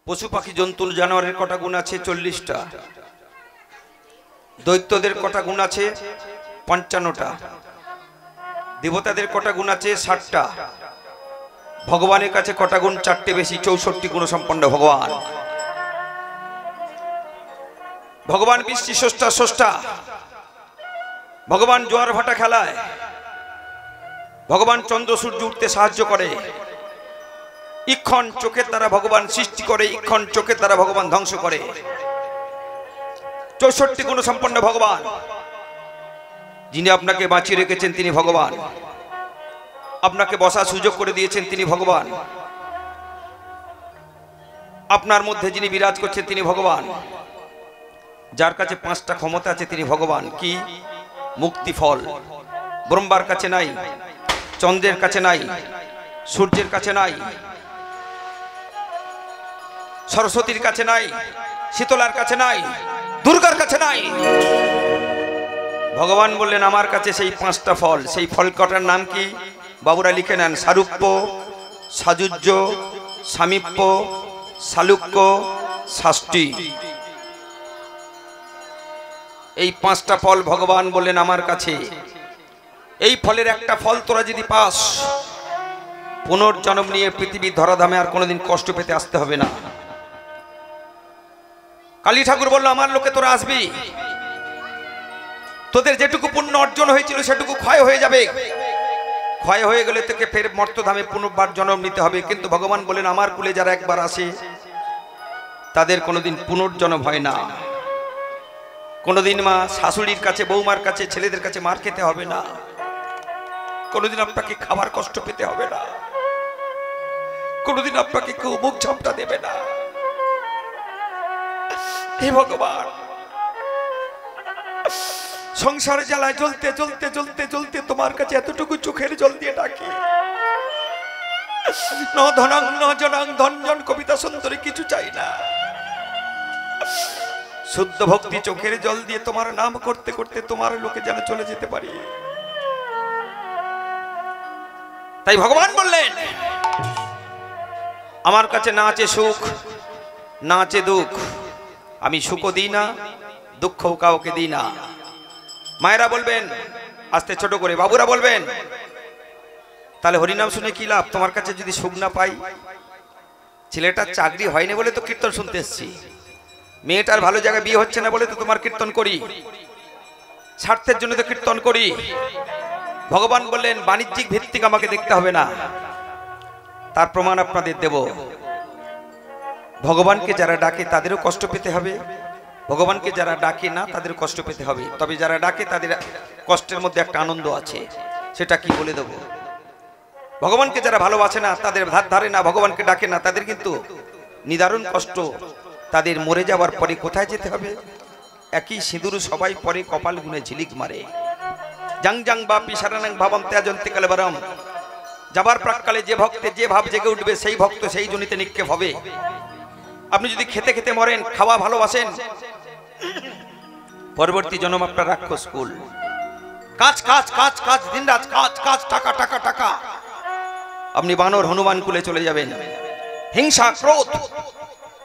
পশু পাখি জন্তু জানোয়ারের কটা গুণ আছে 40টা, দৈত্যদের কটা গুণ আছে 55টা, দেবতাদের কটা গুণ আছে 60টা, ভগবানের কাছে কটা গুণ 4টে বেশি, 64 গুণ সম্পন্ন ভগবান। ভগবান বৃষ্টি স্রষ্টা, ভগবান জোয়ার ভাটা খেলায়, ভগবান চন্দ্র সূর্য উঠতে সাহায্য করে, ইক্ষণ চোখের দ্বারা ভগবান সৃষ্টি করে, ইক্ষণ চোখের দ্বারা ভগবান ধ্বংস করে। 64 গুণ সম্পন্ন ভগবান। যিনি আপনাকে বাঁচিয়ে রেখেছেন তিনি ভগবান, আপনাকে বসার সুযোগ করে দিয়েছেন তিনি ভগবান, আপনার মধ্যে যিনি বিরাজ করছেন তিনি ভগবান। যার কাছে 5টা ক্ষমতা আছে তিনি ভগবান। কি? মুক্তি ফল। ব্রহ্মার কাছে নাই, চন্দ্রের কাছে নাই, সূর্যের কাছে নাই, সরস্বতীর কাছে নাই, শীতলার কাছে নাই, দুর্গার কাছে নাই। ভগবান বললেন আমার কাছে সেই 5টা ফল। সেই ফল কটার নাম কি? বাবুরা লিখে নেন। সারূপ্য, সাযুজ্য, সামীপ্য, সালুক্য, ষষ্ঠী। এই 5টা ফল ভগবান বললেন আমার কাছে। এই ফলের একটা ফল তোরা যদি পাস, পুনর্জন্ম নিয়ে পৃথিবীর ধরাধামে আর কোনোদিন কষ্ট পেতে আসতে হবে না। কালী ঠাকুর বলল আমার লোকে তোরা আসবি, তোদের যেটুকু পুণ্য অর্জন হয়েছিল সেটুকু ক্ষয় হয়ে যাবে, ক্ষয় হয়ে গেলে তোকে ফের মর্তধামে পুনর্বার জন্ম নিতে হবে। কিন্তু ভগবান বলেন আমার কুলে যারা একবার আসে তাদের কোনোদিন পুনর্জন্ম হয় না। কোনোদিন মা শাশুড়ির কাছে, বৌমার কাছে, ছেলেদের কাছে মার খেতে হবে না, কোনোদিন আপনাকে খাবার কষ্ট পেতে হবে না, কোনোদিন আপনাকে কেউ মুখ ঝাপটা দেবে না। হে ভগবান, সংসার জ্বালায় জ্বলতে জ্বলতে জ্বলতে জ্বলতে তোমার কাছে এতটুকু চোখের জল দিয়ে ডাকি। ন ধনং ন জনং, ধনজন কবিতা সুন্দরী কিছু চাই না, শুদ্ধ ভক্তি চোখের জল দিয়ে তোমার নাম করতে করতে তোমার লোকে যেন চলে যেতে পারি। তাই ভগবান বললেন আমার কাছে না আছে সুখ, না আছে দুঃখ, আমি সুখও দিই না, দুঃখও কাউকে দিই না। মায়েরা বলবেন আস্তে ছোট করে, বাবুরা বলবেন তাহলে হরিনাম শুনে কি লাভ? তোমার কাছে যদি সুখ না পাই, ছেলেটার চাকরি হয়নি বলে তো কীর্তন শুনতে এসছি, মেয়েটার ভালো জায়গায় বিয়ে হচ্ছে না বলে তো তোমার কীর্তন করি, স্বার্থের জন্য তো কীর্তন করি। ভগবান বললেন বাণিজ্যিক ভিত্তিক আমাকে দেখতে হবে না, তার প্রমাণ আপনাদের দেব। ভগবানকে যারা ডাকে তাদেরও কষ্ট পেতে হবে, ভগবানকে যারা ডাকে না তাদের কষ্ট পেতে হবে। তবে যারা ডাকে তাদের কষ্টের মধ্যে একটা আনন্দ আছে, সেটা কি বলে দেব। ভগবানকে যারা ভালোবাসে না, তাদের ধার ধারে না, ভগবানকে ডাকে না, তাদের কিন্তু নিদারুণ কষ্ট। তাদের মরে যাওয়ার পরে কোথায় যেতে হবে? একই সিঁদুর সবাই পরে কপাল গুনে ঝিলিক মারে। জাং জাং বাপি সারানাং ভাবম ত্যাজন্তে কালবারম। যাবার প্রাককালে যে ভক্তে যে ভাব জেগে উঠবে সেই ভক্ত সেই জনিতে নিক্ষেপ হবে। আপনি যদি খেতে খেতে মরেন, খাওয়া ভালোবাসেন, পরবর্তী জন্ম আপনার রাক্ষস কুল। কাজ কাজ কাজ কাজ, দিনরাত কাজ কাজ, টাকা টাকা টাকা, আপনি বানর হনুমান কুলে চলে যাবেন। হিংসা ক্রোধ,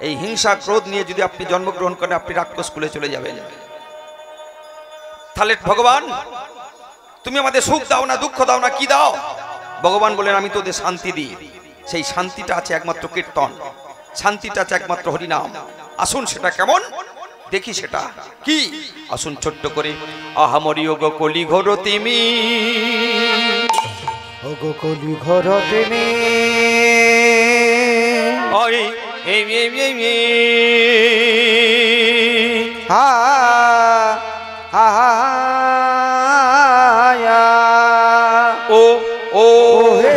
এই হিংসা ক্রোধ নিয়ে যদি আপনি জন্মগ্রহণ করেন আপনি রাক্ষস কুলে চলে যাবেন। তাহলে ভগবান তুমি আমাদের সুখ দাও না, দুঃখ দাও না, কি দাও? ভগবান বলেন আমি তোদের শান্তি দিই। সেই শান্তিটা আছে একমাত্র কীর্তন, শান্তিটা আছে একমাত্র হরিনাম। আসুন সেটা কেমন দেখি, সেটা কি আসুন ছোট্ট করে। আহামরি ওগো কলি ঘোর তিমি, ওগো কলি ঘোর তিমি, ওই এই হা হা ও ও হে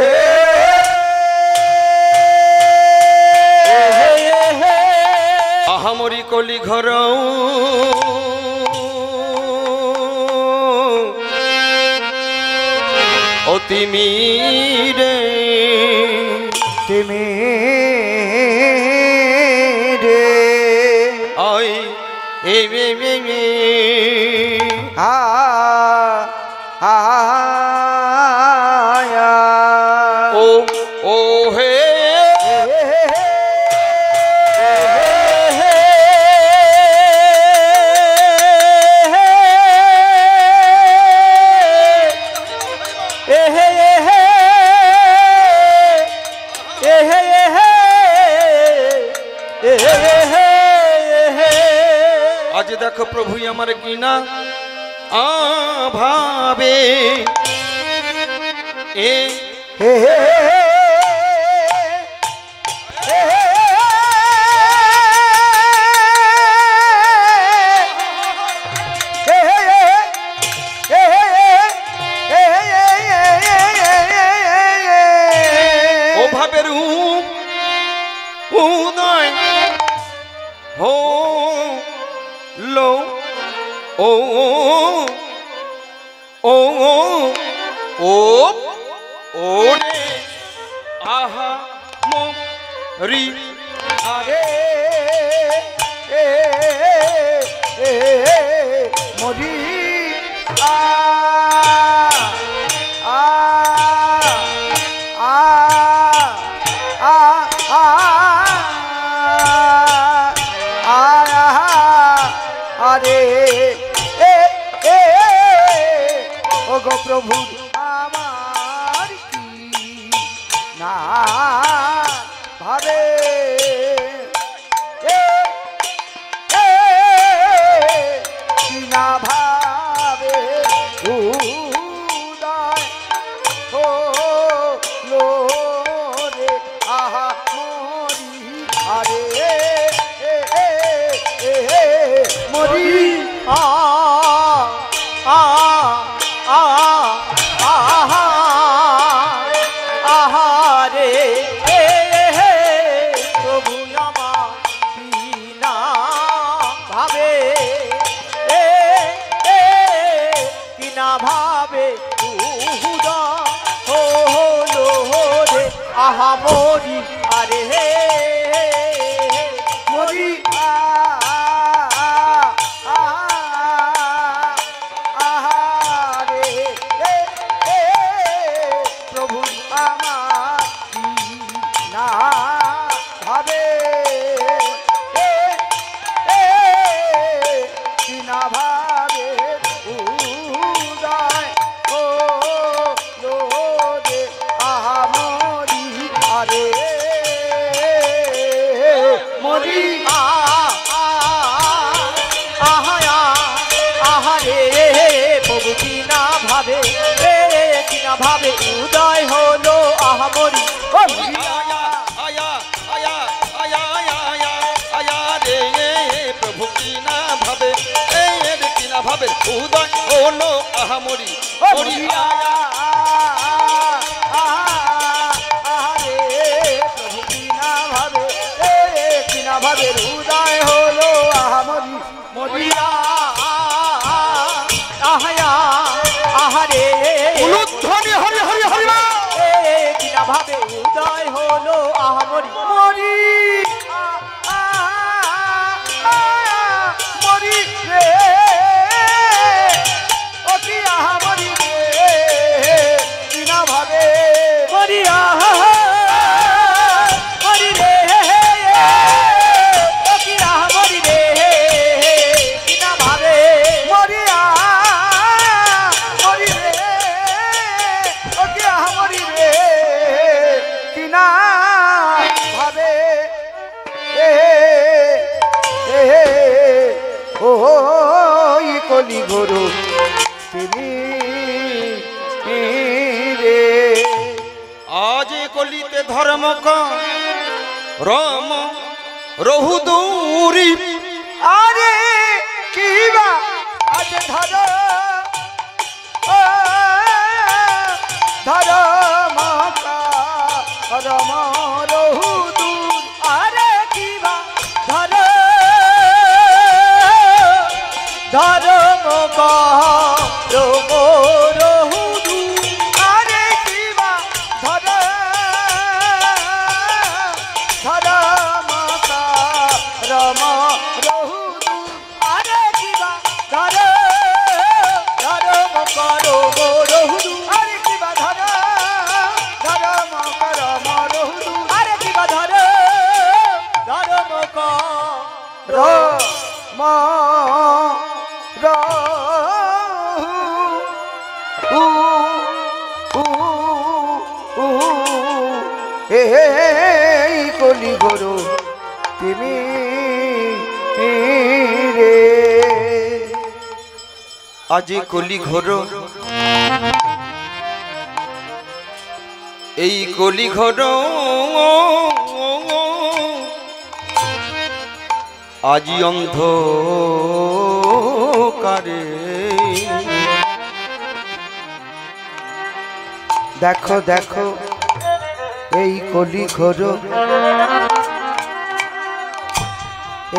আহামরি কলি ঘর ও তিমি রে, তিমি রে, ওই এই হা হা ও ও হে দেখো প্রভুই আমার কিনা ভাবে এ হে হে ও ভাবের উদয় হো লো ও ও ও ও রে আহা মো রি আরে মরি আ আ আ আ আ আরে এ এ ও গো প্রভু আমার কি না ভাবে কি না ভাবে উদয় হলো রে আহা মরি আরে মরি আ আ আ আহা আহারে প্রভু আমার বিনা ভাবে কিনা ভাবে হলো রে আহা মরি আরে মরি আহারে প্রভু আমার না ভাবে কি না ভাবে উদয় ও রে আহা মরি আরে মরি আহারে প্রভু কিনা ভাবে কিনা ভাবে উদয় হলো আহামরি আয়া আয়া আয়া আয়া আয়া আয়া রে প্রভু কিনা ভাবে রে কিনা ভাবে উদয় হলো আহামরি মরি আয়া ভাবে উদয় হলো আহামরি মরিয়া আহায়া আহারে উলুধ্বনি হরি হরি হরি কিনা ভাবে উদয় হলো আহামরি মরি মরি রে ও কি আহামরি রে কিনা ভাবে মরিয়া মরি রে ও কি আহামরি রে কিনা ভাবে মরিয়া মরি রে ও কি আহামরি রে কিনা ভাবে ও কলি গরু তিনি রে আজ কলিতে ধর্ম রম রহু দৌরি আরে কিবা আজ ধর মকা রম রহু দূর আরে কিবা ধর ধর্ম রহুদু আরে কিবা ধর মকা রম রহু দূর আরে কিবা ধর ধর্ম রহুদু আরে কিবা ধর মকা রম রহু দূর আরে কিবা ধর ধর্ম র ম র উ উ উ এই কলি গরু তুমি রে আজি কলি ঘোর এই কলি ঘোর আজি অন্ধকারে দেখো দেখো এই কলি ঘোর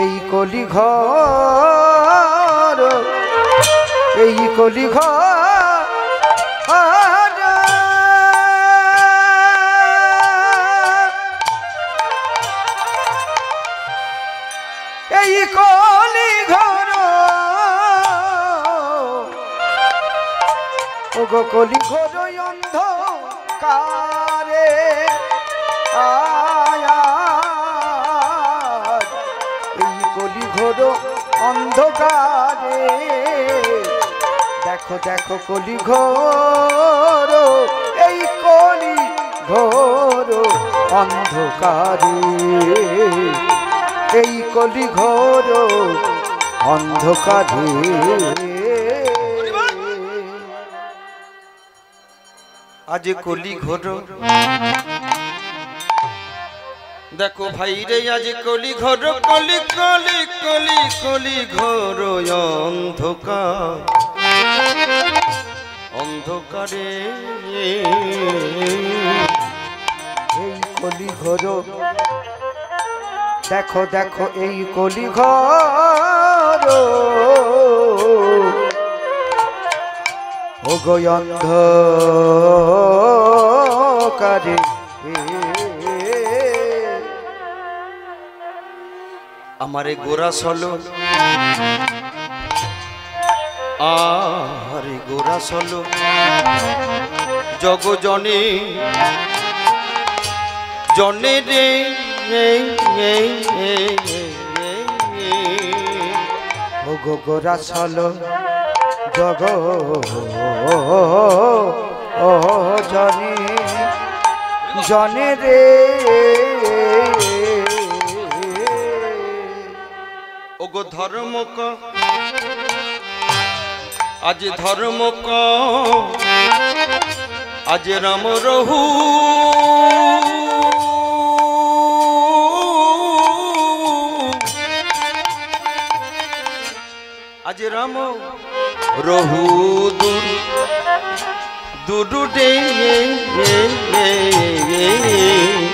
এই কলি ঘর এই কলি ঘর এই কলি ঘর ওগো কলি ঘর অন্ধকারে আয়াত এই কলি ঘোর অন্ধকারে দেখো দেখো কলি ঘোর এই কলি ঘোর অন্ধকারে এই কলি ঘোর অন্ধকারে আজ কলি ঘোর দেখো ভাই রে আজ কলি ঘোর কলি কলি কলি কলি ঘোর অন্ধকার অন্ধকারে এই কলি ঘোর দেখো দেখো এই কলি ঘোর ও গো অন্ধকারে আমারে গোরা সলো আরে গোরা সলো জগ জনে জনে রে ও গো গোরা চলো জগ ও জনে জনে রে ওগো ধর্মক আজ ধর্মক আজ রাম রহু আজ রাম রহু দূর দুডুডে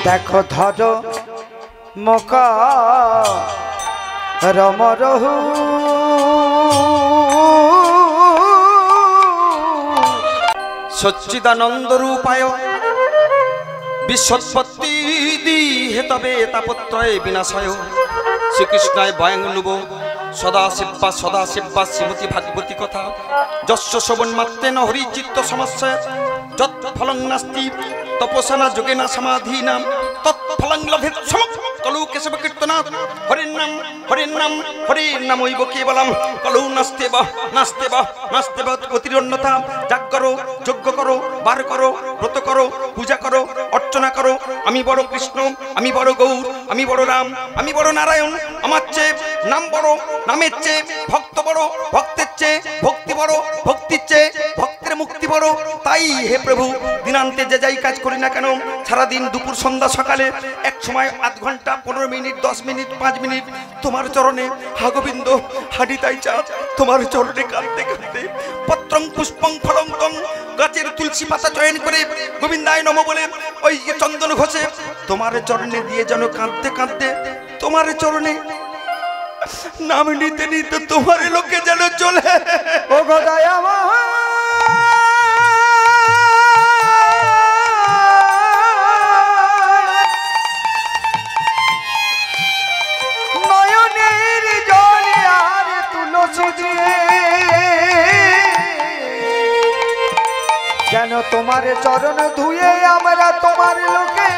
দেখো ধর মকা রম রহু সচ্চিদানন্দ রূপায় বিশ্বৎপত্তি হেতবে তাপত্রয়ে বিনাশয় শ্রীকৃষ্ণায় বয়ং সদা শিব্বা শ্রীমতী ভাগবতী কথা যস্য শ্রবণ মাত্রেন হরিচিত্ত সমস্যা যৎ ফলং নাস্তি তপসা যোগেনা সমাধীনাম তৎফলং লভেত কলু কেশব কীর্তনাথ হরির নাম হরির কেবলম কলু নাস্তেব অতিরন্যতা যাগ করো যজ্ঞ করো বার করো ব্রত করো পূজা করো অর্চনা করো আমি বড় কৃষ্ণ আমি বড় গৌর আমি বড় রাম আমি বড় নারায়ণ আমার চেয়ে নাম বড় নামের চেয়ে ভক্ত বড় ভক্তের চেয়ে ভক্তি বড় ভক্তির চেয়ে ভক্তের মুক্তি বড় তাই হে প্রভু দিনান্তে যে যাই কাজ করি না কেন সারাদিন দুপুর সন্ধ্যা সকালে এক সময় আধ ঘন্টা 15 মিনিট 10 মিনিট 5 মিনিট তোমার চরণে হা গোবিন্দ হাডি তাই চা তোমার চরণে কাঁদতে কাঁদতে পত্রং পুষ্পং ফলং তং গাছের তুলসী পাতা চয়ন করে গোবিন্দায় নমঃ বলে ওই চন্দন ঘষে তোমার চরণে দিয়ে যেন কাঁদতে কাঁদতে তোমার চরণে নাম নিতে নিতে তোমার লোকে যেন চলে ও গো দয়াময় নয়নের জলে আর তুলসী দিয়ে যেন তোমার চরণ ধুয়ে আমরা তোমার লোকে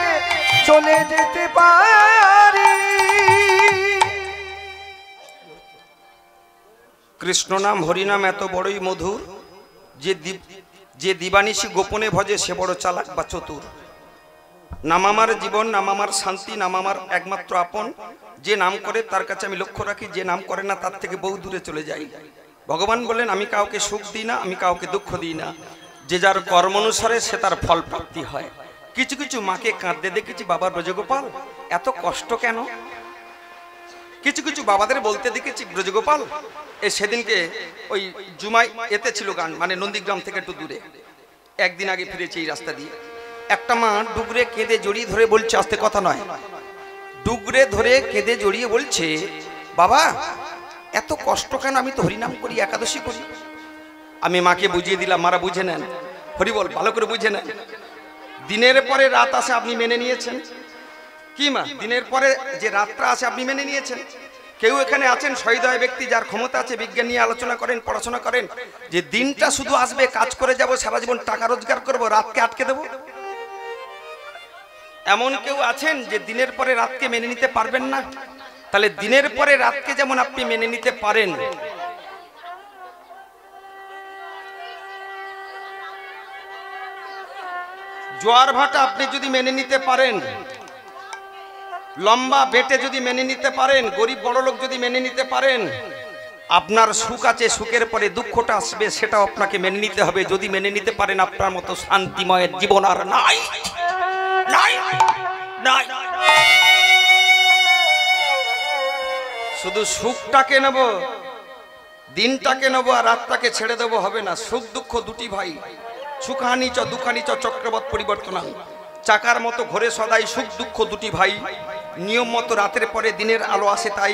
চলে যেতে পারি। কৃষ্ণ নাম হরিনাম এত বড়ই মধুর যে দিবানিশি গোপনে ভজে সে বড় চালাক বা চতুর। নাম আমার জীবন, নাম আমার শান্তি, নাম আমার একমাত্র আপন। যে নাম করে তার কাছে আমি লক্ষ্য রাখি, যে নাম করে না তার থেকে বহু দূরে চলে যাই। ভগবান বললেন আমি কাউকে সুখ দিই না, আমি কাউকে দুঃখ দিই না, যে যার কর্ম অনুসারে সে তার ফল প্রাপ্তি হয়। কিছু কিছু মাকে কাঁদতে দেখেছি, বাবা ব্রজগোপাল এত কষ্ট কেন? কিছু কিছু বাবাদের বলতে দেখেছি, ব্রজগোপাল সেদিনকে ওই জুমাই এতে ছিল গান, মানে নন্দীগ্রাম থেকে একটু দূরে, একদিন আগে ফিরেছি এই রাস্তা দিয়ে, একটা মা ডুগরে কেঁদে জড়িয়ে ধরে বলছে, আস্তে কথা নয়, ডুগরে ধরে কেঁদে জড়িয়ে বলছে, বাবা এত কষ্ট কেন? আমি তো হরিনাম করি, একাদশী করি। আমি মাকে বুঝিয়ে দিলাম, মারা বুঝে নেন, হরি বল ভালো করে বুঝে নেন। দিনের পরে রাত আসে আপনি মেনে নিয়েছেন কি মা? দিনের পরে যে রাতটা আসে আপনি মেনে নিয়েছেন? কেউ এখানে আছেন সহৃদয় ব্যক্তি যার ক্ষমতা আছে, বিজ্ঞান নিয়ে আলোচনা করেন, পড়াশোনা করেন, যে দিনটা শুধু আসবে, কাজ করে যাব, সারা জীবন টাকা রোজগার করব, রাতকে আটকে দেব? এমন কেউ আছেন যে দিনের পরে রাতকে মেনে নিতে পারবেন না? তাহলে দিনের পরে রাতকে যেমন আপনি মেনে নিতে পারেন, জোয়ার ভাটা আপনি যদি মেনে নিতে পারেন, লম্বা বেটে যদি মেনে নিতে পারেন, গরিব বড় লোক যদি মেনে নিতে পারেন, আপনার সুখ আছে, সুখের পরে দুঃখটা আসবে, সেটাও আপনাকে মেনে নিতে হবে। যদি মেনে নিতে পারেন, আপনার মতো শান্তিময় জীবন আর নাই, নাই, নাই। শুধু সুখটাকে নেব, দিনটাকে নেব, আর রাতটাকে ছেড়ে দেবো হবে না। সুখ দুঃখ দুটি ভাই, সুখানি চ দুঃখানি চ চক্রবৎ পরিবর্তন। চাকার মতো ঘোরে সদাই, সুখ দুঃখ দুটি ভাই, নিয়ম মতো রাতের পরে দিনের আলো আসে। তাই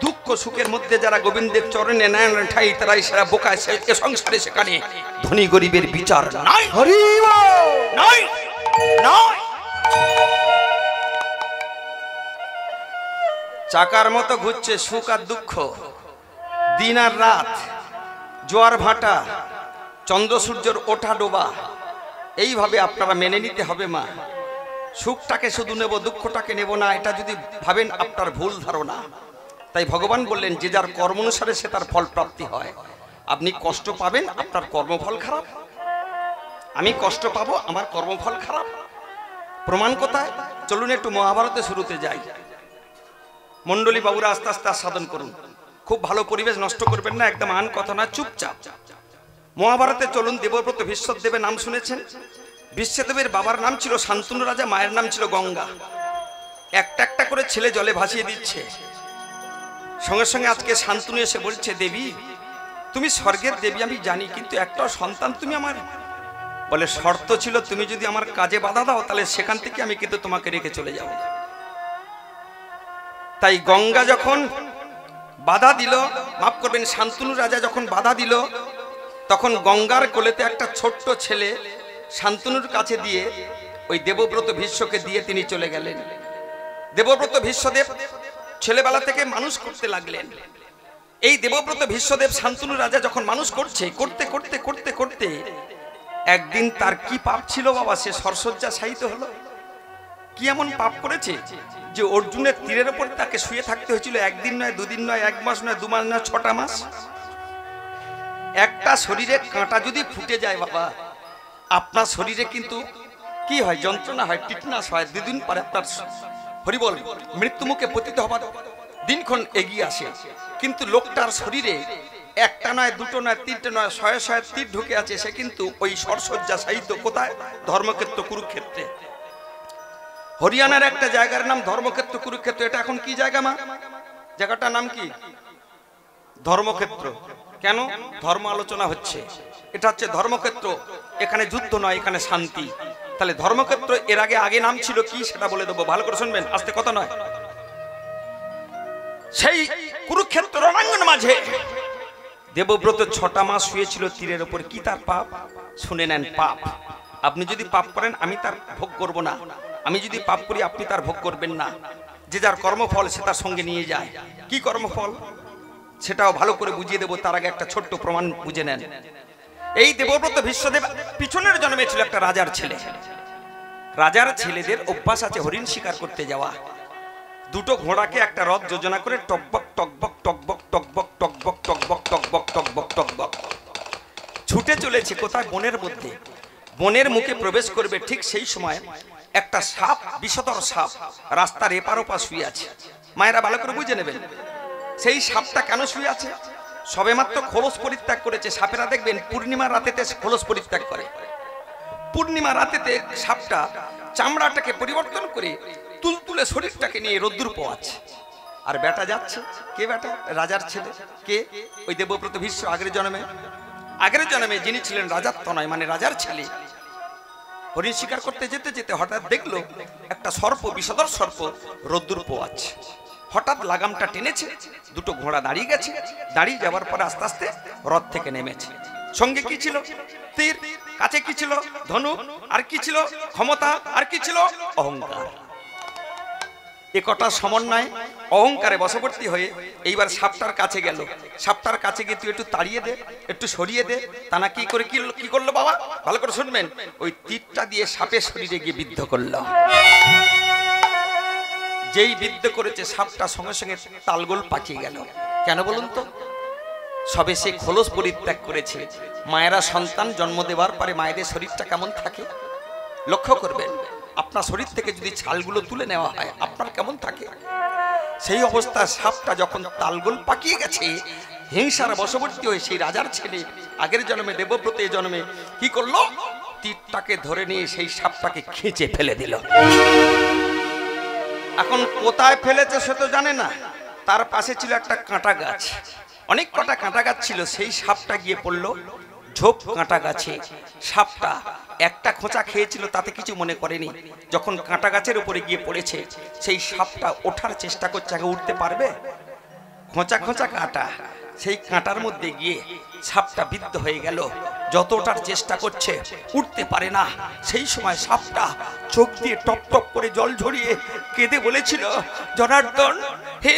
দুঃখ সুখের মধ্যে যারা গোবিন্দের চরণে নেন ঠাই, তারাই সারা বোকায় এ সংসারে, সেখানে ধনী গরিবের বিচার নাই, হরি বল। নাই, নাই। চাকার মতো ঘুরছে সুখ আর দুঃখ, দিন আর রাত, জোয়ার ভাটা, চন্দ্র সূর্যের ওঠা ডোবা, এইভাবে আপনারা মেনে নিতে হবে মা। সুখটাকে শুধু নেব, দুঃখটাকে নেব না, এটা যদি ভাবেন আপনার ভুল ধারণা। তাই ভগবান বললেন, যে যার কর্ম অনুসারে সে তার ফল প্রাপ্তি হয়। আপনি কষ্ট পাবেন, আপনার কর্মফল খারাপ, আমি কষ্ট পাবো, আমার কর্মফল খারাপ। প্রমাণ কোথায়? চলুন একটু মহাভারতের শুরুতে যাই। মন্ডলী বাবুরা আস্তে আস্তে আস্বাদন করুন, খুব ভালো পরিবেশ নষ্ট করবেন না, একদম আন কথা না, চুপচাপ। মহাভারতে চলুন। দেবব্রত বিশ্বদেবের নাম শুনেছেন? বিশ্বদেবের বাবার নাম ছিল শান্তনু রাজা, মায়ের নাম ছিল গঙ্গা। একটা একটা করে ছেলে জলে ভাসিয়ে দিচ্ছে। সঙ্গে সঙ্গে আজকে শান্তনু এসে বলছে, দেবী তুমি স্বর্গের দেবী আমি জানি, কিন্তু একটাও সন্তান তুমি আমার। বলে, শর্ত ছিল তুমি যদি আমার কাজে বাধা দাও, তাহলে সেখান থেকে আমি কিন্তু তোমাকে রেখে চলে যাব। তাই গঙ্গা যখন বাধা দিল, মাফ করবেন, শান্তনু রাজা যখন বাধা দিল, তখন গঙ্গার কোলেতে একটা ছোট্ট ছেলে শান্তনুর কাছে দিয়ে ওই দেবব্রত ভীষ্মকে দিয়ে তিনি চলে গেলেন। দেবব্রত ভীষ্মদেব ছেলেবেলা থেকে মানুষ করতে লাগলেন। এই দেবব্রত ভীষ্মদেব শান্তনু রাজা যখন মানুষ করছে, করতে করতে করতে করতে একদিন তার কি পাপ ছিল বাবা, সে সরসজ্জা শায়িত হলো। কি এমন পাপ করেছে যে অর্জুনের তীরের উপর তাকে শুয়ে থাকতে হয়েছিল, একদিন নয়, দুদিন নয়, এক মাস নয়, 2 মাস নয়, 6টা মাস। একটা শরীরে কাঁটা যদি ফুটে যায় বাবা, আপনার শরীরে কিন্তু কি হয়? যন্ত্রণা হয়, টিটনাস হয়। 2 দিন পরে আপনার হরিবল মৃত্যু মুখে পতিত হবার দিনক্ষণ এগিয়ে আসে। কিন্তু লোকটার শরীরে একটা নয়, 2টো নয়, 3টে নয়, 100 তীর ঢুকে আছে। সে কিন্তু ওই সরসজ্জা শায়িত কোথায়? ধর্মক্ষেত্র, কুরুক্ষেত্রে। হরিয়ানার একটা জায়গার নাম ধর্মক্ষেত্র, কুরুক্ষেত্র। এটা এখন কি জায়গা মা? জায়গাটার নাম কি? ধর্মক্ষেত্র। কেন? ধর্ম আলোচনা হচ্ছে, এটা হচ্ছে ধর্মক্ষেত্র। এখানে যুদ্ধ নয়, এখানে শান্তি। তাহলে ধর্মক্ষেত্র। এর আগে নাম ছিল কি সেটা বলে দেবো, ভালো করে শুনবেন, আস্তে কথা নয়। সেই কুরুক্ষেত্র রণাঙ্গন মাঝে দেবব্রত 6টা মাস শুয়েছিল তীরের উপর। কি তার পাপ? শুনে নেন, পাপ। আপনি যদি পাপ করেন আমি তার ভোগ করব না, আমি যদি পাপ করি আপনি তার ভোগ করবেন না। যে যার কর্মফল সে তার সঙ্গে নিয়ে যায়। কি কর্মফল সেটাও ভালো করে বুঝিয়ে দেবো, তার আগে একটা ছোট্ট প্রমাণ বুঝে নেন। এই দেবব্রত ভীষ্মদেব পিছনের জন্মে ছিল একটা রাজার ছেলে। রাজার ছেলেদের অভ্যাস আছে হরিণ শিকার করতে যাওয়া। 2টো ঘোড়াকে একটা রথ যোজনা করে টকবক টকবক টকবক টকবক টকবক টকবক টকবক টকবক টকবক ছুটে চলেছে কোথায়? বনের মধ্যে। বনের মুখে প্রবেশ করবে, ঠিক সেই সময় একটা সাপ, বিষধর সাপ রাস্তার এপার ওপার শুয়ে আছে। মায়েরা ভালো করে বুঝে নেবেন সেই সাপটা কেন শুয়ে আছে। সবেমাত্র খোলস পরিত্যাগ করেছে। সাপেরা দেখবেন পূর্ণিমা রাতেতে খোলস পরিত্যাগ করে। পূর্ণিমা রাতেতে সাপটা চামড়াটাকে পরিবর্তন করে তুলতুলে শরীরটাকে নিয়ে রোদ্দুর পোয়াচ্ছে। আর বেটা যাচ্ছে, কে বেটা? রাজার ছেলে। কে? ওই দেবব্রত ভীষ্ম আগের জন্মে যিনি ছিলেন রাজার তনয়, মানে রাজার ছেলে। হরিণ শিকার করতে যেতে যেতে হঠাৎ দেখলো একটা সর্প, বিষধর সর্প রোদ্দুর পোয়াচ্ছে। হঠাৎ লাগামটা টেনেছে, দুটো ঘোড়া দাঁড়িয়ে গেছে। দাঁড়িয়ে যাওয়ার পরে আস্তে আস্তে রথ থেকে নেমেছে। সঙ্গে কি ছিল? তীর। কাছে কি ছিল? ধনুক। আর কি ছিল? ক্ষমতা। আর কি ছিল? অহংকার। এ কটা সমন্বয় অহংকারে বশবর্তী হয়ে এইবার সাপটার কাছে গেল। সাপটার কাছে গিয়ে তুই একটু তাড়িয়ে দে, একটু সরিয়ে দে। তা না কি করে কি করলো বাবা? ভালো করে শুনবেন। ওই তীরটা দিয়ে সাপের শরীরে গিয়ে বিদ্ধ করলো। যেই বিদ্ধ করেছে সাপটা সঙ্গে সঙ্গে তালগোল পাকিয়ে গেল। কেন বলুন তো? সবে সে খোলস পরিত্যাগ করেছে। মায়েরা সন্তান জন্ম দেওয়ার পরে মায়েদের শরীরটা কেমন থাকে লক্ষ্য করবেন। আপনার শরীর থেকে যদি ছালগুলো তুলে নেওয়া হয় আপনার কেমন থাকে? সেই অবস্থা সাপটা যখন তালগোল পাকিয়ে গেছে, হিংসার বশবর্তী হয়ে সেই রাজার ছেলে আগের জন্মে দেবব্রত জন্মে কি করলো? তীরটাকে ধরে নিয়ে সেই সাপটাকে খেঁচে ফেলে দিল। এখন কোথায় ফেলেছে সে তো জানে না। তার পাশে ছিল একটা কাঁটা গাছ, অনেক কটা কাঁটা গাছ ছিল। সেই সাপটা গিয়ে পড়লো ঝোপ কাঁটা গাছে। সাপটা একটা খোঁচা খেয়েছিল, তাতে কিছু মনে করেনি। যখন কাঁটা গাছের উপরে গিয়ে পড়েছে, সেই সাপটা ওঠার চেষ্টা করছে। আগে উঠতে পারবে? খোঁচা খোঁচা কাঁটা, সেই কাঁটার মধ্যে গিয়ে সাপটা বিদ্ধ হয়ে গেল। যত ওঠার চেষ্টা করছে উঠতে পারে না। সেই সময় সাপটা চোখ দিয়ে টপ টপ করে জল ঝরিয়ে কেঁদে বলেছিল, জনার্দন, হে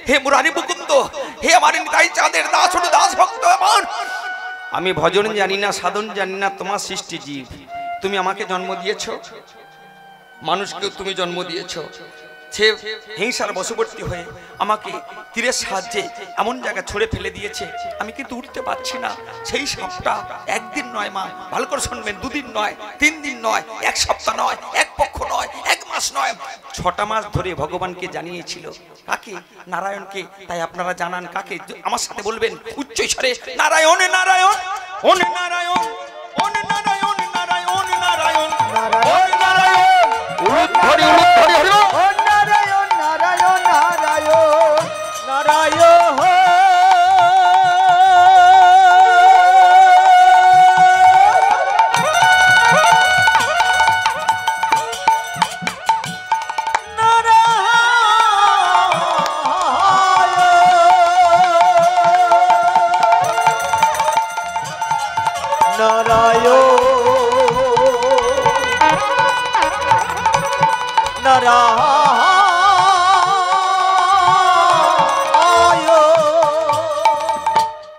হে মুরারি মুকুন্দ, হে আমার নিতাই চাঁদের দাস হলো দাস ভক্ত আমার। আমি ভজন জানি না, সাধন জানি না, তোমার সৃষ্টি জীব। তুমি আমাকে জন্ম দিয়েছ, মানুষকেও তুমি জন্ম দিয়েছ। সে হিংসার বশবর্তী হয়ে আমাকে তীরের সাহায্যে এমন জায়গা ছড়ে ফেলে দিয়েছে, আমি কিন্তু উঠতে পারছি না। সেই সাপটা একদিন নয় মা, ভালো করে শুনবেন, দুদিন নয়, 3 দিন নয়, 1 সপ্তাহ নয়, 1 পক্ষ নয়, 1 মাস নয়, 6টা মাস ধরে ভগবানকে জানিয়েছিল। কাকে? নারায়ণকে। তাই আপনারা জানান কাকে? আমার সাথে বলবেন উচ্চ স্বরে, নারায়ণ নারায়ণ ওন নারায়ণ ওন নারায়ণ নারায়ণ নারায়ণ ওন নারায়ণ উদ্ধরি উদ্ধরি হরি ওম নারায়ণ নারায়ণ নারায়ণ নারায়ণ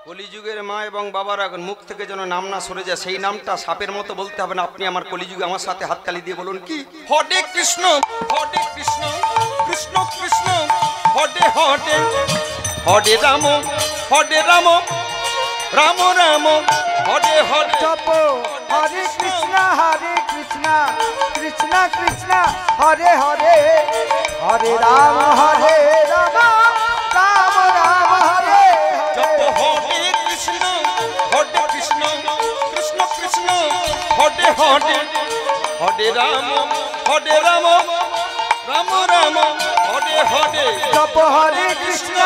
কলিযুগের মা এবং বাবার এখন মুখ থেকে যেন নাম না সরে যায়, সেই নামটা সাপের মতো বলতে হবে না। আপনি আমার কলিযুগে আমার সাথে হাততালি দিয়ে বলুন কি? হরে কৃষ্ণ কৃষ্ণ কৃষ্ণ হরে হরে হরে রাম রাম রাম রাম হরে হরে। জপ হরে কৃষ্ণ কৃষ্ণ কৃষ্ণ হরে হরে হরে রাম রাম রাম হরে জপ হরে কৃষ্ণ কৃষ্ণ কৃষ্ণ হরে হরে হরে রাম রাম রাম হরে হরে। জপ হরে কৃষ্ণ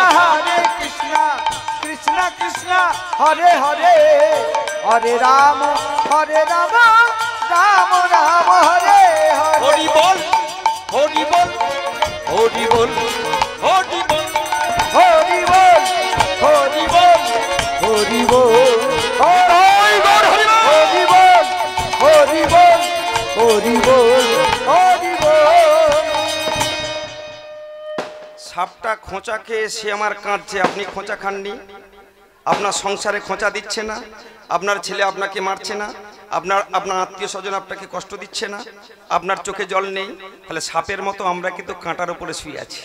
কৃষ্ণ কৃষ্ণ হরে হরে হরে রাম রাম রাম হরে হরে। হরি বল হরি বল হরি বল হরি বল হরি বল হরি বল হরি বল হরি বল হরি বল হরি বল হরি বল। সাপটা খোঁচা খেয়ে সে আমার কাঁদছে, আপনি খোঁচা খাননি, আপনার সংসারে খোঁচা দিচ্ছে না, আপনার ছেলে আপনাকে মারছে না, আপনার আত্মীয় স্বজন আপনাকে কষ্ট দিচ্ছে না, আপনার চোখে জল নেই, তাহলে সাপের মতো আমরা কিন্তু কাঁটার উপরে শুয়ে আছি।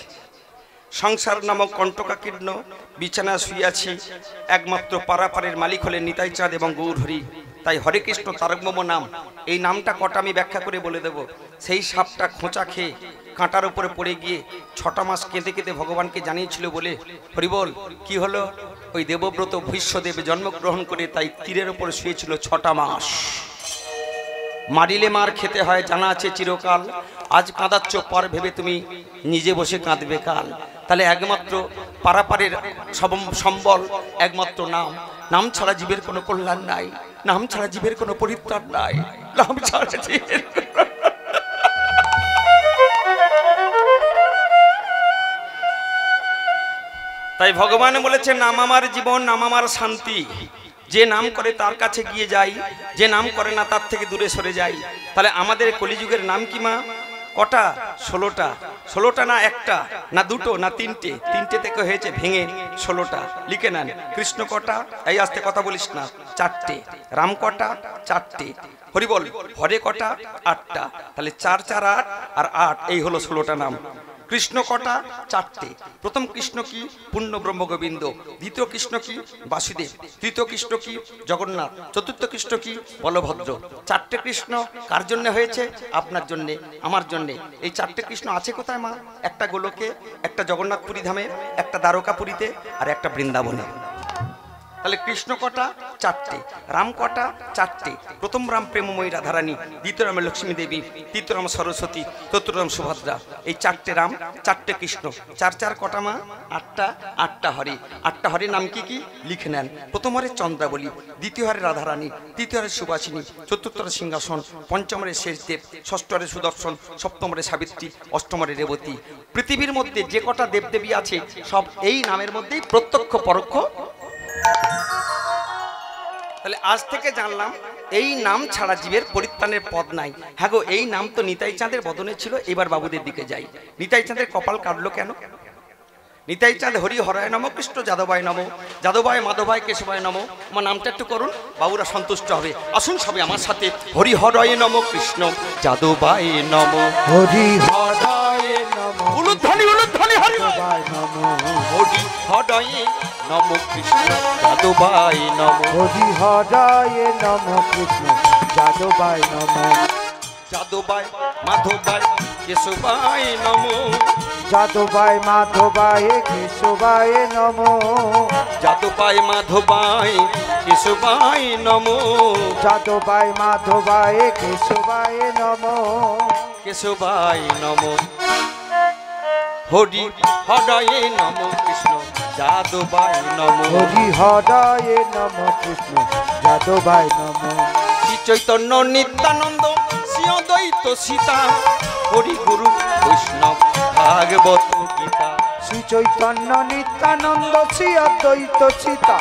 সংসার নামক কণ্টকাকীর্ণ বিছানা শুয়ে আছি। একমাত্র পারাপারের মালিক হলেন নিতাই চাঁদ এবং গৌরহরি। তাই হরে কৃষ্ণ তারকমম নাম, এই নামটা কটা আমি ব্যাখ্যা করে বলে দেব। সেই সাপটা খোঁচা খেয়ে কাঁটার উপরে পড়ে গিয়ে 6টা মাস কেঁদে কেঁদে ভগবানকে জানিয়েছিল বলে হরিবল কি হলো, ওই দেবব্রত ভীষ্মদেব জন্মগ্রহণ করে তাই তীরের উপরে শুয়েছিল 6টা মাস। মারিলে মার খেতে হয় জানা আছে চিরকাল, আজ কাঁদাচ্ছ পর ভেবে তুমি নিজে বসে কাঁদবে কাল। তাহলে একমাত্র পারাপারের সম্বল একমাত্র নাম, নাম ছাড়া জীবের কোনো কল্যাণ নাই, নাম ছাড়া জীবের কোনো পরিত্রাণ নাই, নাম ছাড়া জীবের। তাই ভগবান বলেছে নাম আমার জীবন, নাম আমার শান্তি। যে নাম করে তার কাছে গিয়ে যাই, যে নাম করে না তার থেকে দূরে সরে যাই। তাহলে আমাদের কলিযুগের নাম কি মা? কটা? 16টা। 16টা না একটা, না দুটো, না তিনটে, তিনটে থেকে হয়েছে ভেঙে 16টা। লিখে নেন। কৃষ্ণ কটা? এই আস্তে কথা বলিস না। 4টে। রাম কটা? 4টে। হরি বল। হরে কটা? 8টা। তাহলে 4 4 8 আর 8, এই হলো 16টা নাম। কৃষ্ণ কটা? 4টে। প্রথম কৃষ্ণ কি? পূর্ণ ব্রহ্ম গোবিন্দ। দ্বিতীয় কৃষ্ণ কি? বাসুদেব। তৃতীয় কৃষ্ণ কি? জগন্নাথ। চতুর্থ কৃষ্ণ কি? বলভদ্র। 4টে কৃষ্ণ কার জন্য হয়েছে? আপনার জন্যে, আমার জন্যে। এই 4টে কৃষ্ণ আছে কোথায় মা? একটা গোলকে, একটা জগন্নাথপুরী ধামে, একটা দ্বারকাপুরীতে, আর একটা বৃন্দাবনে। তাহলে কৃষ্ণ কটা? 4টে। রাম কটা? 4টে। প্রথম রাম প্রেমময়ী রাধারানী, দ্বিতীয় রাম লক্ষ্মী দেবী, তৃতীয় রাম সরস্বতী, চতুর্থ রাম সুভদ্রা। এই 4টে রাম, 4টে কৃষ্ণ। 4 4 কটা মা? 8টা। 8টা হরি। 8টা হরির নাম কি কি? লিখে নেন। প্রথম হরে চন্দ্রাবলী, দ্বিতীয় হরে রাধারানী, তৃতীয় হরে সুবাসিনী, চতুর্থ হরে সিংহাসন, পঞ্চম হরে শেষদেব, ষষ্ঠ হরে সুদর্শন, সপ্তম হরে সাবিত্রী, অষ্টম হরে রেবতী। পৃথিবীর মধ্যে যে কটা দেবদেবী আছে সব এই নামের মধ্যেই প্রত্যক্ষ পরোক্ষ। তাহলে আজ থেকে জানলাম এই নাম ছাড়া জীবের পরিত্রাণের পথ নাই। হ্যাঁ গো, এই নাম তো নিতাই চাঁদের বদনে ছিল। এবার বাবুদের দিকে যাই। নিতাই চাঁদের কপাল কাটলো কেন? নিতাই চাঁদ হরি হরায় নম, কৃষ্ণ যাদবায় নম, যাদবায় মাধবায় কেশবায় নম। আমার নামটা একটু করুন, বাবুরা সন্তুষ্ট হবে। আসুন সবাই আমার সাথে, হরি হরায় নম, কৃষ্ণ যাদবায় নম, হরি হরায় নম, উলুধ্বনি উলুধ্বনি হরি নম, হরি হরায় নম, কৃষ্ণ যাদবায় নম, হরি হরায় নম, কৃষ্ণ যাদবায় নম, যাদবায় মাধবায় কেশবায় নম, যাদবায় মাধবায় কেশবায় নম, যাদবায় মাধবায় কেশবায় নম, যাদবায় মাধবায় কেশবায় নম, কেশবায় নম, হরি হরায় নম, কৃষ্ণ যাদবায় নম, হরি হরায় নম, কৃষ্ণ যাদবায় নম, শ্রী চৈতন্য নিত্যানন্দ শ্রী অদ্বৈত সীতা, হরি গুরু বৈষ্ণব ভাগবত গীতা, শ্রী চৈতন্য নিত্যানন্দ শ্রী অদ্বৈত সীতা,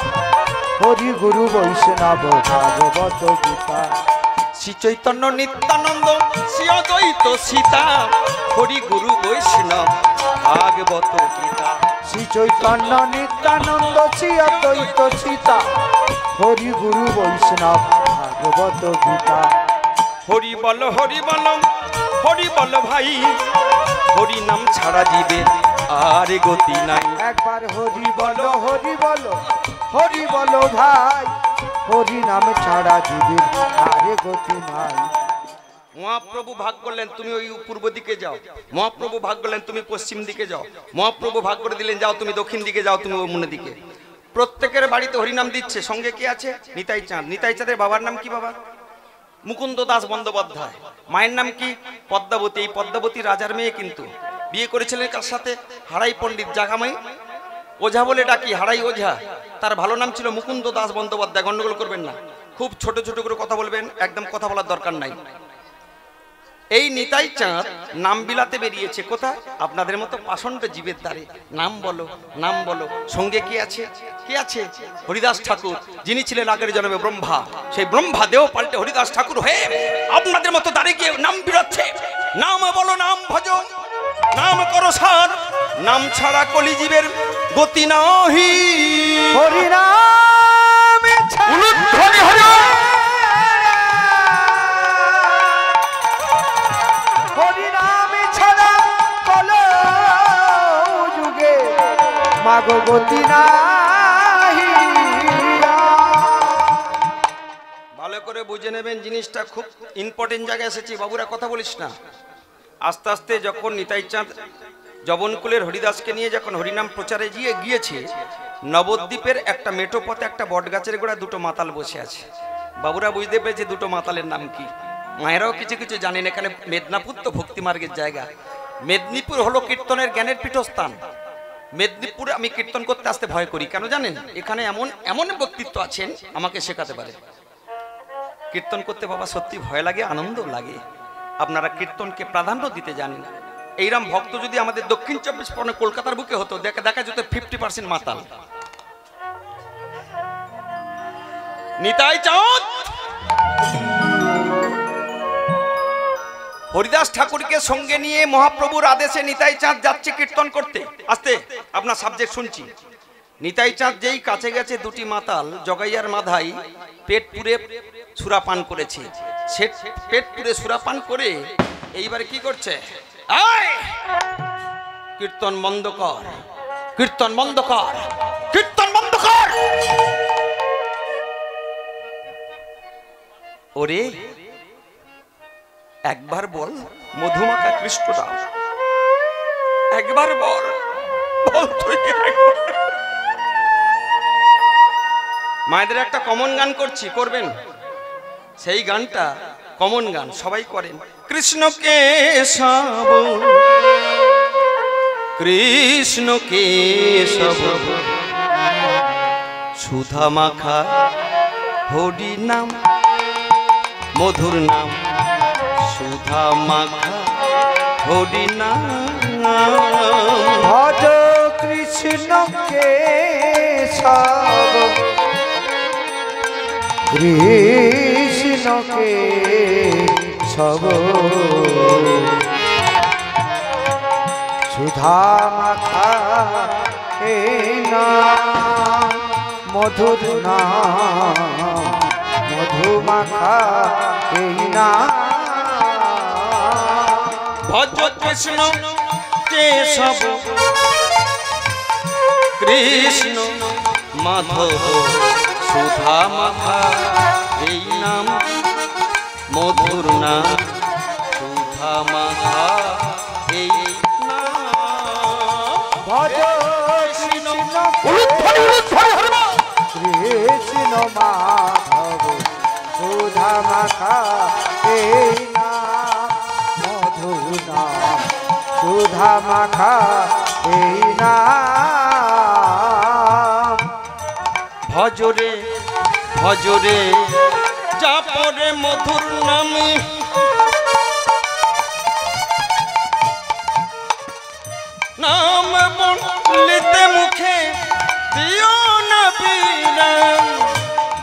হরি গুরু বৈষ্ণব ভাগবত গীতা, শ্রী চৈতন্য নিত্যানন্দ শ্রী অদ্বৈত সীতা, হরি গুরু বৈষ্ণব ভাগবত গীতা, শ্রী চৈতন্য নিত্যানন্দ শ্রী অদ্বৈত সীতা, হরি গুরু বৈষ্ণব ভাগবত গীতা, হরি বল হরি বল হরি বল ভাই, হরি নাম ছাড়া জীবের আর গতি নাই। একবার হরি বলো হরি বলো হরি বলো ভাই, হরি নাম ছাড়া জীবের আরে গতি নাই। মহাপ্রভু ভাগ করলেন তুমি ওই পূর্ব দিকে যাও, মহাপ্রভু ভাগ করলেন তুমি পশ্চিম দিকে যাও, মহাপ্রভু ভাগ করে দিলেন যাও তুমি দক্ষিণ দিকে যাও, তুমি ওই মনে দিকে। প্রত্যেকের বাড়িতে হরিনাম দিচ্ছে। সঙ্গে কি আছে? নিতাই চাঁদ। নিতাই চাঁদের বাবার নাম কি বাবা? মুকুন্দ দাস বন্দ্যোপাধ্যায়। মায়ের নাম কি? পদ্মাবতী। এই পদ্মাবতী রাজার মেয়ে, কিন্তু বিয়ে করেছিলেন কার সাথে? হারাই পণ্ডিত জাগামাই, ওঝা বলে ডাকি, হারাই ওঝা। তার ভালো নাম ছিল মুকুন্দ দাস বন্দ্যোপাধ্যায়। গন্ডগোল করবেন না, খুব ছোট ছোট করে কথা বলবেন, একদম কথা বলার দরকার নাই। এই নিতাই চাঁদ নাম বিলাতে বেরিয়েছে কোথায়? আপনাদের মতো পাষণ্ড জীবের দ্বারে। নাম বলো, নাম বলো। সঙ্গে কি আছে? কি আছে? হরিদাস ঠাকুর, যিনি ছিলেন আগের জন্মে ব্রহ্মা। সেই ব্রহ্মা দেহ পাল্টে হরিদাস ঠাকুর হয়ে আপনাদের মতো দাঁড়িয়ে গিয়ে নাম বিরাচ্ছে। নাম বলো, নাম ভজো, নাম করো সার, নাম ছাড়া কলিজীবের গতি নাহি। হরি নাম উলুধ্বনি হরি, হরি নাম ছাড়া কলো যুগে মাগো গতি নাই। ভালো করে করে বুঝে নেবেন, জিনিসটা খুব ইম্পর্টেন্ট জায়গায় এসেছি। বাবুরা কথা বলিস না। আস্তে আস্তে যখন নিতাই চাঁদ জবনকুলের হরিদাসকে নিয়ে যখন হরিনাম প্রচারে গিয়েছে, নবদ্বীপের একটা মেঠো পথে একটা বট গাছের গোড়া দুটো মাতাল বসে আছে। বাবুরা বুঝতে পেরেছে দুটো মাতালের নাম কি। মায়েরাও কিছু কিছু জানেন। এখানে মেদিনীপুর তো ভক্তিমার্গের জায়গা। মেদিনীপুর হলো কীর্তনের জ্ঞানের পীঠস্থান। মেদিনীপুরে আমি কীর্তন করতে আসতে ভয় করি, কেন জানেন? এখানে এমন এমন ব্যক্তিত্ব আছেন আমাকে শেখাতে পারে। কীর্তন করতে বাবা সত্যি ভয় লাগে, আনন্দ লাগে। আপনারা কীর্তনকে প্রাধান্য দিতে জানেন। এইরকম ভক্ত যদি আমাদের দক্ষিণ 24 পরগনা কলকাতার বুকে হতো, দেখা যেত 50% মাতাল। নিতাই চাঁদ হরিদাস ঠাকুরকে সঙ্গে নিয়ে মহাপ্রভুর আদেশে নিতাই চাঁদ যাচ্ছে কীর্তন করতে। আস্তে আপনার সাবজেক্ট শুনছি। নিতাই চাঁদ যেই কাছে গেছে, দুটি মাতাল জগাইয়ার মাথায় পেট পুরে সুরাপান করেছে। সে পেট পুরে সুরাপান করে এইবারে কি করছে? কীর্তন বন্ধ কর, কীর্তন বন্ধ কর, কীর্তন বন্ধ কর। ওরে একবার বল মধুমাখা কৃষ্ণরাম, একবার বল, বল তুই। মায়েদের একটা কমন গান করছি, করবেন? সেই গানটা কমন গান, সবাই করেন। কৃষ্ণ কেশব, কৃষ্ণ কেশব, সুধা মাখা হরি নাম, মধুর নাম, সুধা মাখা হরি নাম। ভজ কৃষ্ণ কেশব, কৃষ্ণ কেশব, সুধা মাখা এই নাম, মধুর নাম, মধু মাখা এই নাম। ভজ কৃষ্ণ কেশব, কৃষ্ণ মাধব, সুধা মাখা এই নাম, মধুর নাম, সুধা মাখা এই নাম। ভজ কৃষ্ণ কৃষ্ণ মাধব, সুধা মাখা এই নাম, মধুর নাম, সুধা মাখা এই নাম। ভজরে ভজরে চাপরে মধুর নামে, নাম বলিতে মুখে দিও না বিরাম।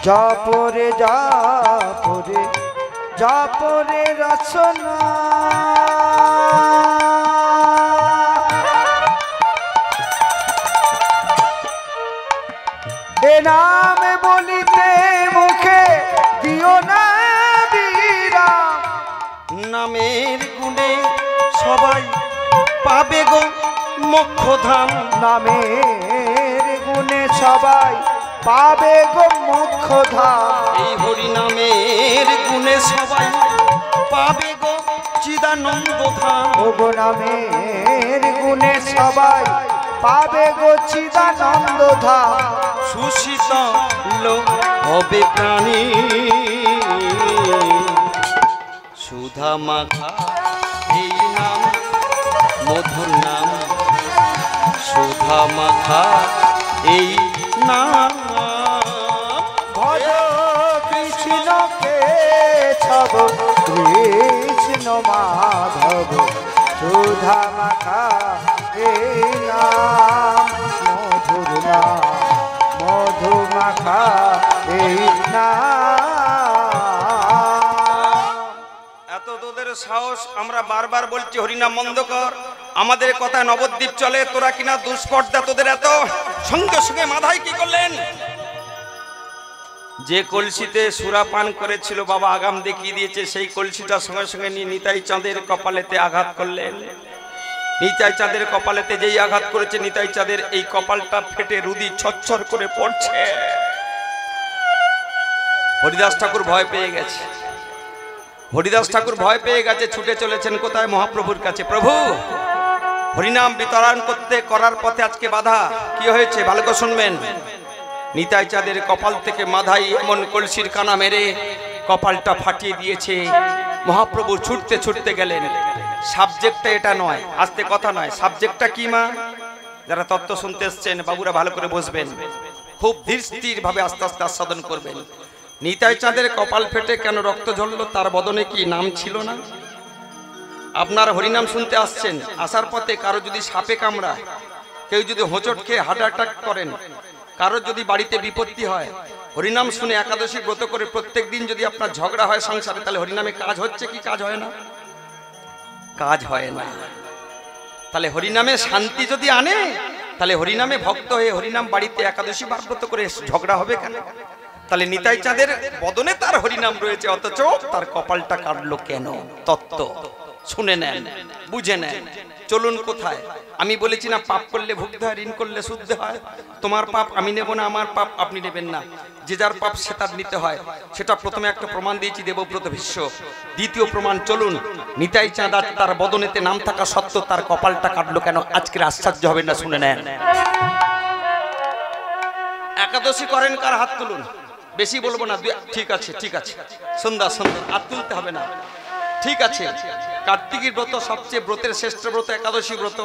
জপরে জপরে জপরে রচনা, এ নাম বলিতে মুখে দিও না বিরাম। নামের গুণে সবাই পাবে গো মোক্ষধাম, নামের গুণে সবাই পাবে গো মোক্ষধাম। এই হরি নামের গুণে সবাই পাবে গো চিদানন্দ ধাম। ও গো নামের গুণে সবাই পাবে গো চিদানন্দ ধাম। সুশীতল হবে প্রাণী, সুধা মাখা এই নাম, মধুর নাম, সুধা মাখা এই নাম। ভজ কৃষ্ণ কেশব, কৃষ্ণ মাধব, সুধা মাখা এই নাম, মধুর নাম, মধু মাখা এই নাম। এত তোদের সাহস, আমরা বারবার বলছি হরিনাম বন্ধ কর। আমাদের কথা নবদ্বীপ চলে, তোরা কিনা দুষ্পর্দা, তোদের এত। সঙ্গে সঙ্গে মাথায় কি করলেন? যে কলসিতে সুরাপান করেছিল বাবা আগাম দেখিয়ে দিয়েছে, সেই কলসিটা সঙ্গে সঙ্গে নিয়ে নিতাই চাঁদের কপালেতে আঘাত করলেন। নিতাই চাঁদের কপালেতে যেই আঘাত করেছে, নিতাই চাঁদের এই কপালটা ফেটে রুদি ছচ্ছর করে পড়ছে। হরিদাস ঠাকুর ভয় পেয়ে গেছে। হরিদাস ঠাকুর ভয় পেয়ে গেছে, ছুটে চলেছেন কোথায়? মহাপ্রভুর কাছে। প্রভু, হরিনাম বিতরণ করার পথে আজকে বাধা। কি হয়েছে ভালো করে শুনবেন। নিতাই চাঁদের কপাল থেকে মাথায় এমন কলসির কানা মেরে কপালটা ফাটিয়ে দিয়েছে। মহাপ্রভু ছুটতে ছুটতে গেলেন। সাবজেক্টটা এটা নয়, আস্তে কথা নয়। সাবজেক্টটা কি মা? যারা তত্ত্ব শুনতে এসছেন বাবুরা ভালো করে বসবেন, খুব ধীর স্থির ভাবে আস্তে আস্তে আস্বাদন করবেন। নিতাই চাঁদের কপাল ফেটে কেন রক্ত ঝরল? তার বদনে কি নাম ছিল না? আপনার হরিনাম শুনতে আসছেন, আসার পথে কারো যদি সাপে কামড়ায়, কেউ যদি হোঁচট খেয়ে হার্ট অ্যাটাক করেন, কারো যদি বাড়িতে বিপত্তি হয়, হরিনাম শুনে একাদশী ব্রত করে প্রত্যেক দিন যদি আপনার ঝগড়া হয় সংসারে, তাহলে হরিনামে কাজ হচ্ছে কি কাজ হয় না? কাজ হয় না। তাহলে হরিনামে শান্তি যদি আনে, তাহলে হরিনামে ভক্ত হয়ে হরিনাম বাড়িতে একাদশী বার ব্রত করে ঝগড়া হবে কেন? তাহলে নিতাই চাঁদের বদনে তার হরিনাম রয়েছে, অথচ তার কপালটা কাটলো কেন? তত্ত্ব শুনে নেন, বুঝে নেন। চলুন কোথায়? আমি বলেছি না পাপ করলে ভুগতে হয়, ঋণ করলে শুদ্ধ হয়। তোমার পাপ আমি নেব না, আমার পাপ আপনি নেবেন না। যে যার পাপ সে তার নিতে হয়। সেটা প্রথমে একটা প্রমাণ দিয়েছি, দেবব্রত ভীষ্ম। দ্বিতীয় প্রমাণ, চলুন নিতাই চাঁদ তার বদনেতে নাম থাকা সত্ত্বেও তার কপালটা কাটলো কেন? আজকের আশ্চর্য হবেন না, শুনে নেন। একাদশী করেন কার? হাত তুলুন। বেশি বলবো না, ঠিক আছে ঠিক আছে, সুন্দর সুন্দর, হাত তুলতে হবে না, ঠিক আছে। কার্তিকের ব্রত সবচেয়ে ব্রতের শ্রেষ্ঠ ব্রত একাদশী ব্রত।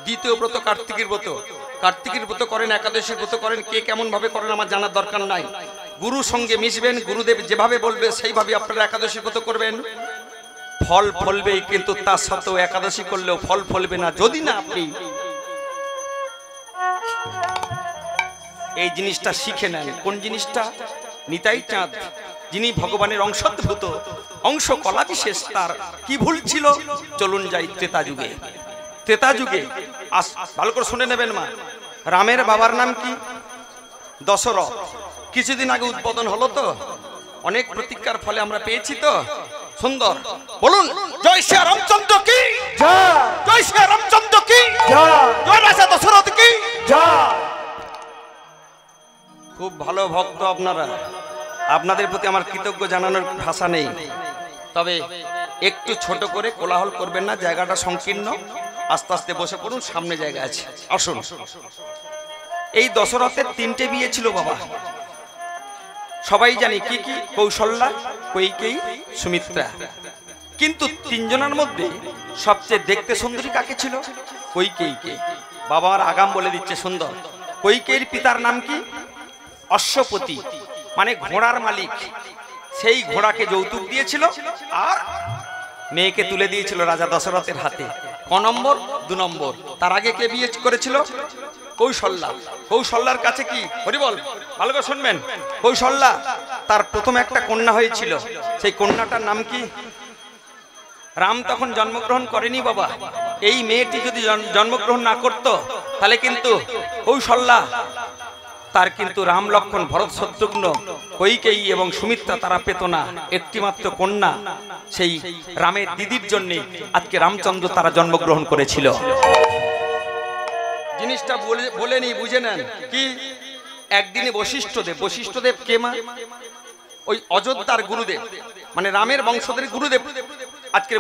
দ্বিতীয় ব্রত কার্তিকের ব্রত। কার্তিকের ব্রত করেন, একাদশী ব্রত করেন, কে কেমন ভাবে করেন আমার জানার দরকার নাই। গুরুর সঙ্গে মিশবেন, গুরুদেব যেভাবে বলবে সেইভাবে আপনারা একাদশী ব্রত করবেন। ফল ফলবেই, কিন্তু তার সত্ত্বেও একাদশী করলেও ফল ফলবে না যদি না আপনি এই জিনিসটা শিখে নেন। কোন জিনিসটা? নিতাই চাঁদ যিনি ভগবানের অংশোদ্ভূত, অংশ কলা বিশেষ, তার কি ভুল ছিল? চলুন যাই ত্রেতা যুগে। ত্রেতা যুগে ভালো করে শুনে নেবেন মা। রামের বাবার নাম কি? দশরথ। কিছুদিন আগে উদ্বোধন হলো তো, অনেক প্রতীক্ষার ফলে আমরা পেয়েছি তো। সুন্দর, বলুন জয় শ্রী রামচন্দ্র কি জয়, জয় শ্রী রামচন্দ্র কি জয়, জয় রাজা দশরথ কি জয়। খুব ভালো ভক্ত আপনারা, আপনাদের প্রতি আমার কৃতজ্ঞ জানানোর ভাষা নেই। তবে একটু ছোট করে কোলাহল করবেন না, জায়গাটা সংকীর্ণ। আস্তে আস্তে বসে পড়ুন, সামনে জায়গা আছে, আসুন। এই দশরথের তিনটে বিয়ে ছিল বাবা, সবাই জানি কি কি? কৌশল্যা, কৈকেয়ী, সুমিত্রা। কিন্তু তিনজনের মধ্যে সবচেয়ে দেখতে সুন্দরী কাকে ছিল? কৈকেয়ীকে। বাবার আগাম বলে দিচ্ছে সুন্দর। কৈকেয়ীর পিতার নাম কি? অশ্বপতি, মানে ঘোড়ার মালিক। সেই ঘোড়াকে যৌতুক দিয়েছিল আর মেয়েকে তুলে দিয়েছিল রাজা দশরথের হাতে। ক নম্বর? 2 নম্বর। তার আগে কে বিয়ে করেছিল? কৌশল্যা। কৌশল্যার কাছে কি? হরিবল, ভালো করে শুনবেন। কৌশল্যা তার প্রথম একটা কন্যা হয়েছিল, সেই কন্যাটার নাম কি? রাম তখন জন্মগ্রহণ করেনি বাবা। এই মেয়েটি যদি জন্মগ্রহণ না করত, তাহলে কিন্তু কৌশল্যা তার কিন্তু রাম, লক্ষ্মণ, ভরত, শত্রুঘ্ন, কৈকেয়ী এবং সুমিত্রা তারা পেত না। একটিমাত্র কন্যা সেই রামের দিদির জন্য আজকে রামচন্দ্র তারা জন্মগ্রহণ করেছিল। জিনিসটা বলে নি, বুঝে নেন। কি? একদিনে বশিষ্ঠদেব কে মা? ওই অযোধ্যার গুরুদেব, মানে রামের বংশধর গুরুদেব আজকের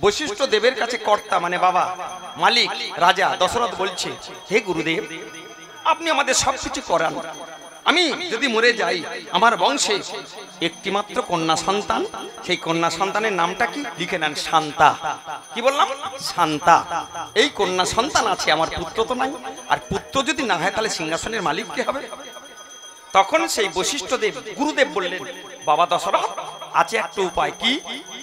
বশিষ্ঠদেবের কাছে কর্তা, মানে বাবা, মালিক, রাজা দশরথ বলছে, হে গুরুদেব, আপনি আমাদের সবকিছু করান। আমি যদি মরে যাই, আমার বংশে একটিমাত্র কন্যা সন্তান, সেই কন্যা সন্তানের নামটা কি? লিখে নেন, শান্তা। কি বললাম? শান্তা। এই কন্যা সন্তান আছে, আমার পুত্র তো নাই। আর পুত্র যদি না হয়, তাহলে সিংহাসনের মালিক কে হবে? তখন সেই বশিষ্ঠদেব গুরুদেব বললেন, বাবা দশরথ, আছে একটা উপায়। কি?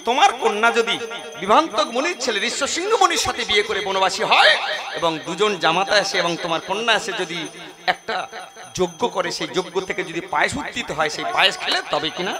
তোমার কন্যা যদি বিভান্তক মুনির ছেলে ঋষ্যশৃঙ্গ মুনির সাথে বিয়ে করে বনবাসী হয়, এবং দুজন জামাতা আসে এবং তোমার কন্যা আসে, যদি একটা যজ্ঞ করে, সেই যজ্ঞ থেকে যদি পায়েস উত্থিত হয়, সেই পায়েস খেলে তবে কিনা